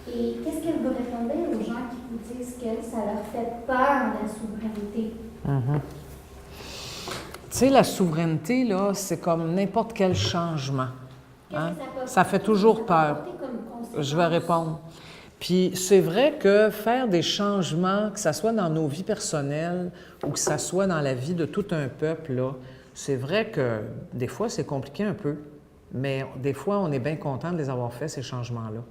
Et qu'est-ce que vous répondez aux gens qui vous disent que ça leur fait peur, la souveraineté? Tu sais, la souveraineté, là, c'est comme n'importe quel changement. Hein? Ça fait toujours peur. Je vais répondre. Puis c'est vrai que faire des changements, que ce soit dans nos vies personnelles ou que ce soit dans la vie de tout un peuple, là, c'est vrai que des fois, c'est compliqué un peu, mais des fois, on est bien content de les avoir fait, ces changements-là.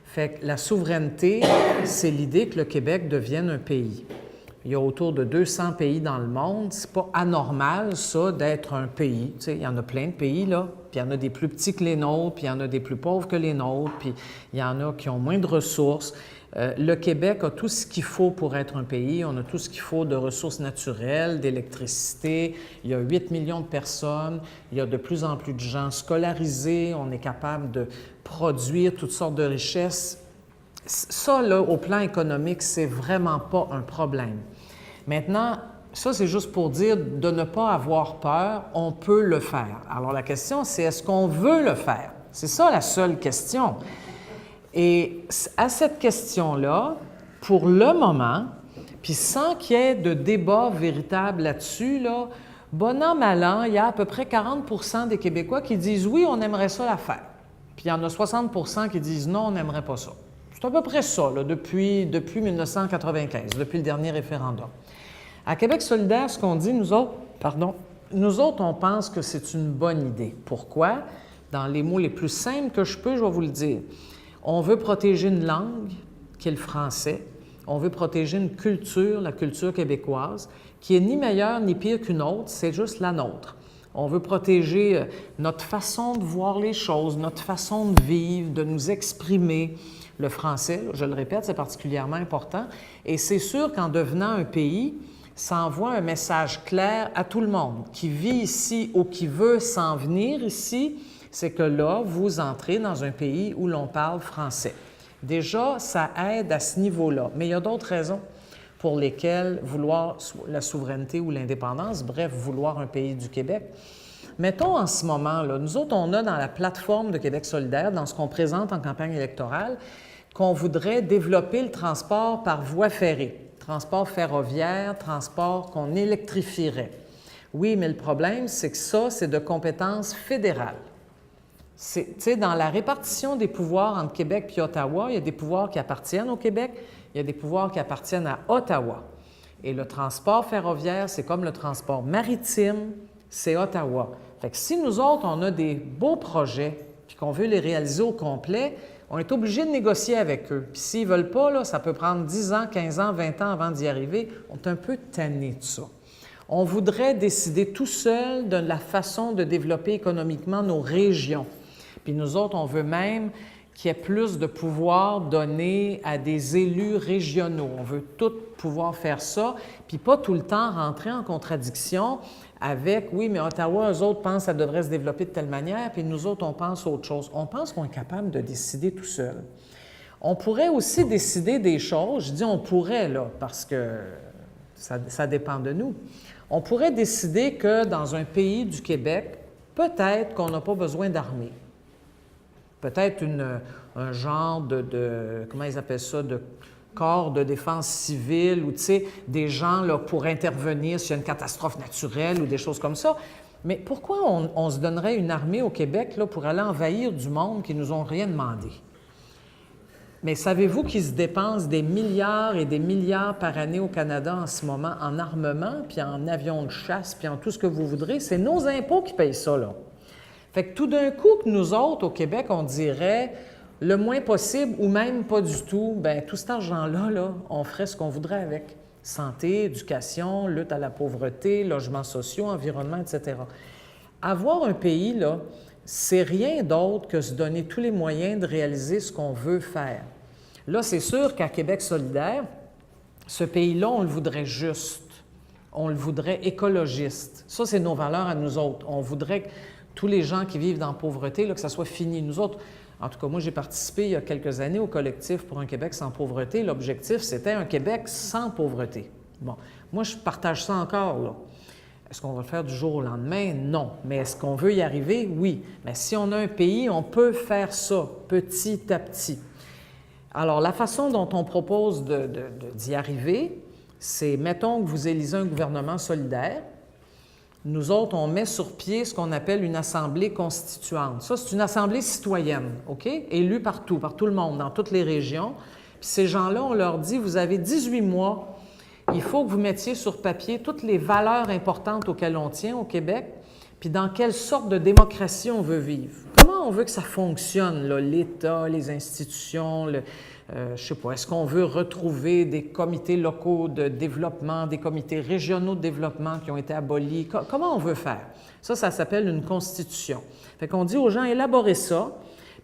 Fait que la souveraineté, c'est l'idée que le Québec devienne un pays. Il y a autour de 200 pays dans le monde. C'est pas anormal, ça, d'être un pays. Tu sais, il y en a plein de pays, là. Puis il y en a des plus petits que les nôtres, puis il y en a des plus pauvres que les nôtres, puis il y en a qui ont moins de ressources. Le Québec a tout ce qu'il faut pour être un pays. On a tout ce qu'il faut de ressources naturelles, d'électricité. Il y a 8 millions de personnes. Il y a de plus en plus de gens scolarisés. On est capable de produire toutes sortes de richesses. Ça, là, au plan économique, c'est vraiment pas un problème. Maintenant, ça, c'est juste pour dire de ne pas avoir peur, on peut le faire. Alors, la question, c'est est-ce qu'on veut le faire? C'est ça la seule question. Et à cette question-là, pour le moment, puis sans qu'il y ait de débat véritable là-dessus, là, bon an, mal an, il y a à peu près 40 des Québécois qui disent « oui, on aimerait ça la faire ». Puis il y en a 60 qui disent « non, on n'aimerait pas ça ». C'est à peu près ça, là, depuis 1995, depuis le dernier référendum. À Québec solidaire, ce qu'on dit, nous autres, on pense que c'est une bonne idée. Pourquoi? Dans les mots les plus simples que je peux, je vais vous le dire. On veut protéger une langue, qui est le français. On veut protéger une culture, la culture québécoise, qui est ni meilleure ni pire qu'une autre, c'est juste la nôtre. On veut protéger notre façon de voir les choses, notre façon de vivre, de nous exprimer. Le français, je le répète, c'est particulièrement important. Et c'est sûr qu'en devenant un pays, ça envoie un message clair à tout le monde qui vit ici ou qui veut s'en venir ici, c'est que là, vous entrez dans un pays où l'on parle français. Déjà, ça aide à ce niveau-là. Mais il y a d'autres raisons pour lesquelles vouloir la souveraineté ou l'indépendance, bref, vouloir un pays du Québec. Mettons en ce moment, là, nous autres, on a dans la plateforme de Québec solidaire, dans ce qu'on présente en campagne électorale, qu'on voudrait développer le transport par voie ferrée, transport ferroviaire, transport qu'on électrifierait. Oui, mais le problème, c'est que ça, c'est de compétence fédérale. Tu sais, dans la répartition des pouvoirs entre Québec et Ottawa, il y a des pouvoirs qui appartiennent au Québec, il y a des pouvoirs qui appartiennent à Ottawa. Et le transport ferroviaire, c'est comme le transport maritime, c'est Ottawa. Fait que si nous autres, on a des beaux projets puis qu'on veut les réaliser au complet, on est obligé de négocier avec eux. Puis s'ils ne veulent pas, là, ça peut prendre 10 ans, 15 ans, 20 ans avant d'y arriver. On est un peu tanné de ça. On voudrait décider tout seul de la façon de développer économiquement nos régions. Puis nous autres, on veut même qu'il y ait plus de pouvoir donné à des élus régionaux. On veut tout pouvoir faire ça, puis pas tout le temps rentrer en contradiction avec « oui, mais Ottawa, eux autres pensent que ça devrait se développer de telle manière, puis nous autres, on pense autre chose ». On pense qu'on est capable de décider tout seul. On pourrait aussi décider des choses, je dis on pourrait, là, parce que ça dépend de nous. On pourrait décider que dans un pays du Québec, peut-être qu'on n'a pas besoin d'armée. Peut-être un genre de comment ils appellent ça, de corps de défense civile ou, tu sais, des gens là, pour intervenir s'il y a une catastrophe naturelle ou des choses comme ça. Mais pourquoi on se donnerait une armée au Québec là, pour aller envahir du monde qui ne nous ont rien demandé? Mais savez-vous qu'ils se dépensent des milliards et des milliards par année au Canada en ce moment en armement, puis en avions de chasse, puis en tout ce que vous voudrez? C'est nos impôts qui payent ça, là. Fait que tout d'un coup, que nous autres, au Québec, on dirait le moins possible ou même pas du tout, bien, tout cet argent-là, là, on ferait ce qu'on voudrait avec. Santé, éducation, lutte à la pauvreté, logements sociaux, environnement, etc. Avoir un pays, là, c'est rien d'autre que se donner tous les moyens de réaliser ce qu'on veut faire. Là, c'est sûr qu'à Québec solidaire, ce pays-là, on le voudrait juste. On le voudrait écologiste. Ça, c'est nos valeurs à nous autres. On voudrait que tous les gens qui vivent dans la pauvreté, là, que ça soit fini. Nous autres, en tout cas, moi, j'ai participé il y a quelques années au collectif pour un Québec sans pauvreté. L'objectif, c'était un Québec sans pauvreté. Bon, moi, je partage ça encore, là. Est-ce qu'on va le faire du jour au lendemain? Non. Mais est-ce qu'on veut y arriver? Oui. Mais si on a un pays, on peut faire ça petit à petit. Alors, la façon dont on propose d'y arriver, c'est, mettons que vous élisez un gouvernement solidaire. Nous autres, on met sur pied ce qu'on appelle une assemblée constituante. Ça, c'est une assemblée citoyenne, OK? Élue partout, par tout le monde, dans toutes les régions. Puis ces gens-là, on leur dit, vous avez 18 mois, il faut que vous mettiez sur papier toutes les valeurs importantes auxquelles on tient au Québec, puis dans quelle sorte de démocratie on veut vivre. Comment on veut que ça fonctionne, là, l'État, les institutions, je ne sais pas, est-ce qu'on veut retrouver des comités locaux de développement, des comités régionaux de développement qui ont été abolis? Comment on veut faire? Ça s'appelle une constitution. Fait qu'on dit aux gens, élaborez ça,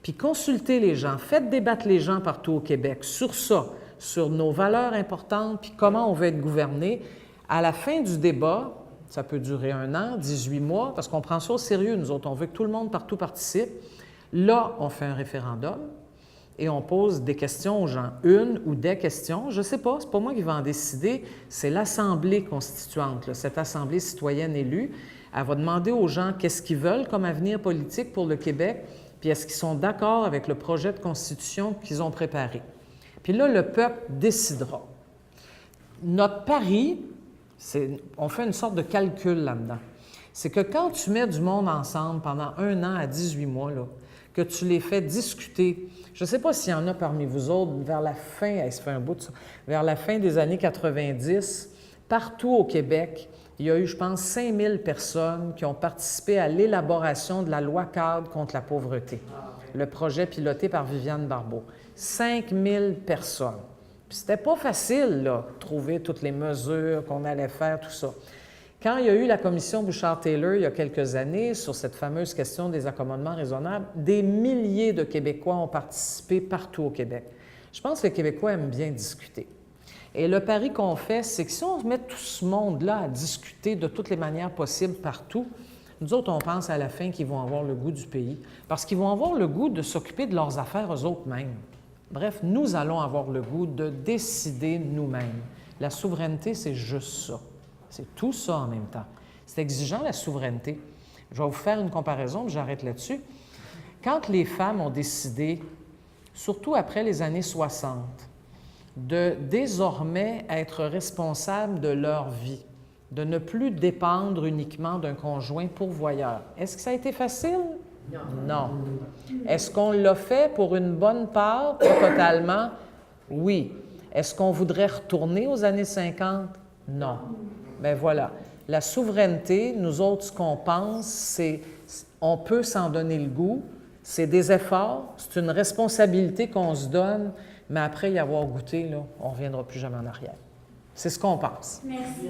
puis consultez les gens, faites débattre les gens partout au Québec sur ça, sur nos valeurs importantes, puis comment on veut être gouverné. À la fin du débat, ça peut durer 1 an, 18 mois, parce qu'on prend ça au sérieux, nous autres, on veut que tout le monde partout participe. Là, on fait un référendum et on pose des questions aux gens, une ou des questions, je ne sais pas, c'est pas moi qui vais en décider, c'est l'Assemblée constituante, là, cette Assemblée citoyenne élue. Elle va demander aux gens qu'est-ce qu'ils veulent comme avenir politique pour le Québec, puis est-ce qu'ils sont d'accord avec le projet de constitution qu'ils ont préparé. Puis là, le peuple décidera. Notre pari, on fait une sorte de calcul là-dedans. C'est que quand tu mets du monde ensemble pendant 1 an à 18 mois, là, que tu les fais discuter, je ne sais pas s'il y en a parmi vous autres, vers la fin, ça fait un bout de ça, vers la fin des années 90, partout au Québec, il y a eu, je pense, 5000 personnes qui ont participé à l'élaboration de la loi cadre contre la pauvreté, le projet piloté par Viviane Barbeau. 5000 personnes. Puis c'était pas facile, là, trouver toutes les mesures qu'on allait faire, tout ça. Quand il y a eu la commission Bouchard-Taylor il y a quelques années sur cette fameuse question des accommodements raisonnables, des milliers de Québécois ont participé partout au Québec. Je pense que les Québécois aiment bien discuter. Et le pari qu'on fait, c'est que si on met tout ce monde-là à discuter de toutes les manières possibles partout, nous autres, on pense à la fin qu'ils vont avoir le goût du pays, parce qu'ils vont avoir le goût de s'occuper de leurs affaires eux autres mêmes. Bref, nous allons avoir le goût de décider nous-mêmes. La souveraineté, c'est juste ça. C'est tout ça en même temps. C'est exigeant, la souveraineté. Je vais vous faire une comparaison, puis j'arrête là-dessus. Quand les femmes ont décidé, surtout après les années 60, de désormais être responsables de leur vie, de ne plus dépendre uniquement d'un conjoint pourvoyeur, est-ce que ça a été facile? Non. Est-ce qu'on l'a fait pour une bonne part? Pas totalement? Oui. Est-ce qu'on voudrait retourner aux années 50? Non. Bien voilà. La souveraineté, nous autres, ce qu'on pense, c'est on peut s'en donner le goût, c'est des efforts, c'est une responsabilité qu'on se donne, mais après y avoir goûté, là, on ne reviendra plus jamais en arrière. C'est ce qu'on pense. Merci.